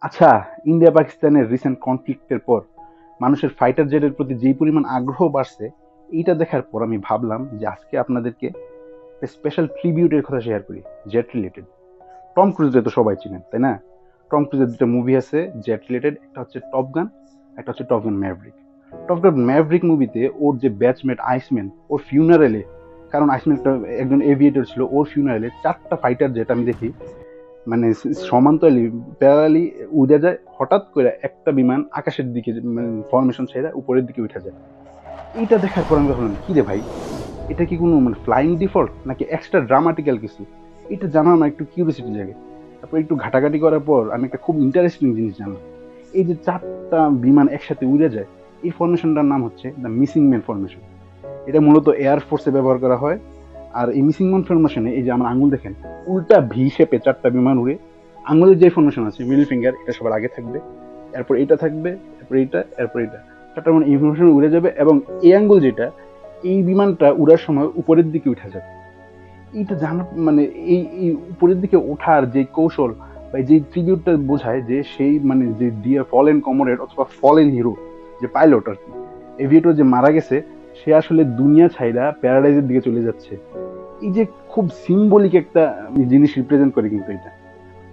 আচ্ছা, ইন্ডিয়া পাকিস্তানের রিসেন্ট কনফ্লিক্টের পর মানুষের ফাইটার জেটের প্রতি যেই পরিমাণ আগ্রহ বাড়ছে, এইটা দেখার পর আমি ভাবলাম যে আজকে আপনাদেরকে স্পেশাল ট্রিবিউটের কথা শেয়ার করি, জেট রিলেটেড। টম ক্রুজকে তো সবাই চিনেন, তাই না? টম ক্রুজের দুটো মুভি আছে জেট রিলেটেড, একটা হচ্ছে টপ গান, একটা হচ্ছে টপ গান ম্যাভরিক। টপ গান ম্যাভরিক মুভিতে ওর যে ব্যাচমেট আইসম্যান, ওর ফিউনারেলে, কারণ আইসম্যান একজন এভিয়েটর ছিল, ওর ফিউনারেলে চারটা ফাইটার জেট আমি দেখি মানে সমান্তরালি প্যারালি উড়ে যায়, হঠাৎ করে একটা বিমান আকাশের দিকে ফরমেশন ছেড়ে উপরের দিকে উঠে যায়। এইটা দেখার পর আমি ভাবলাম কি রে ভাই, এটা কি কোনো মানে ফ্লাইং ডিফল্ট নাকি এক্সট্রা ড্রামাটিক্যাল কিছু? এটা জানার না একটু কিউরিয়াসিটি জাগে। তারপর একটু ঘাটাঘাটি করার পর আমি একটা খুব ইন্টারেস্টিং জিনিস জানলাম। এই যে চারটা বিমান একসাথে উড়ে যায়, এই ফরমেশনটার নাম হচ্ছে দ্য মিসিং ম্যান ফরমেশন। এটা মূলত এয়ার ফোর্সে ব্যবহার করা হয়। আর এই মিসিং ম্যান ফরমেশনে এই যে আমার আঙুল দেখেন, উল্টা ভি শেপে চারটা বিমান উড়ে, আঙুলের যে ফরমেশন আছে মিডল ফিঙ্গার, এটা সবার আগে থাকবে, এরপর এটা থাকবে, এরপর এটা, এরপর এটা, চারটা মানে ইনফরমেশন উড়ে যাবে। এবং এই আঙ্গুল যেটা, এই বিমানটা উড়ার সময় উপরের দিকে উঠে যাবে। এইটা জানা মানে এই উপরের দিকে ওঠার যে কৌশল বা যে ট্রিবিউটটা বোঝায় যে সেই মানে যে ডিয়ার ফলেন কমরেড অথবা ফলেন হিরো, যে পাইলট আর কি, এভিয়েটর যে মারা গেছে, সে আসলে দুনিয়া ছাইরা প্যারাডাইজের দিকে চলে যাচ্ছে। এই যে খুব সিম্বলিক একটা জিনিস রিপ্রেজেন্ট করে কিন্তু এটা।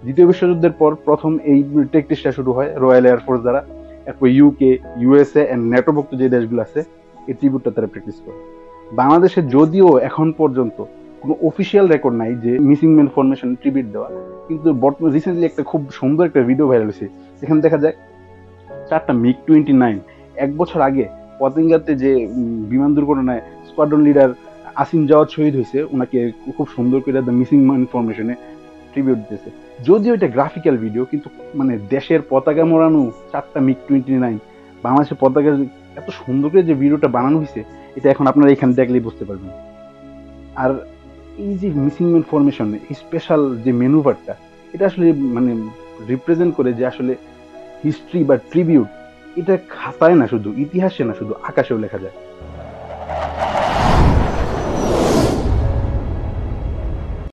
দ্বিতীয় বিশ্বযুদ্ধের পর প্রথম এই প্র্যাকটিসটা শুরু হয় রয়্যাল এয়ারফোর্স দ্বারা। এরপর ইউকে, ইউএসএ এন্ড ন্যাটোভুক্ত যে দেশগুলো আছে, এই ট্রিবিউটটা তারা প্র্যাকটিস করে। বাংলাদেশে যদিও এখন পর্যন্ত কোনো অফিসিয়াল রেকর্ড নাই যে মিসিং ম্যান ফরমেশন ট্রিবিউট দেওয়া, কিন্তু বর্তমানে রিসেন্টলি একটা খুব সুন্দর একটা ভিডিও ভাইরাল হয়েছে, যেখানে দেখা যায় চারটা মিগ-29 এক বছর আগে পতেঙ্গাতে যে বিমান দুর্ঘটনায় স্কোয়াড্রন লিডার আসিম জাওয়াদ শহীদ হয়েছে, ওনাকে খুব সুন্দর করে দ্য মিসিং ইনফরমেশনে ট্রিবিউট দিয়েছে। যদিও এটা গ্রাফিক্যাল ভিডিও, কিন্তু মানে দেশের পতাকা মোড়ানো চারটা মিগ-29 বাংলাদেশের পতাকা এত সুন্দর করে যে ভিডিওটা বানানো হয়েছে, এটা এখন আপনারা এখানে দেখলেই বুঝতে পারবেন। আর এই যে মিসিং ইনফরমেশন, এই স্পেশাল যে মেনুভারটা, এটা আসলে মানে রিপ্রেজেন্ট করে যে আসলে হিস্ট্রি বা ট্রিবিউট, এটা খাতায় না শুধু, ইতিহাসে না শুধু, আকাশেও লেখা যায়।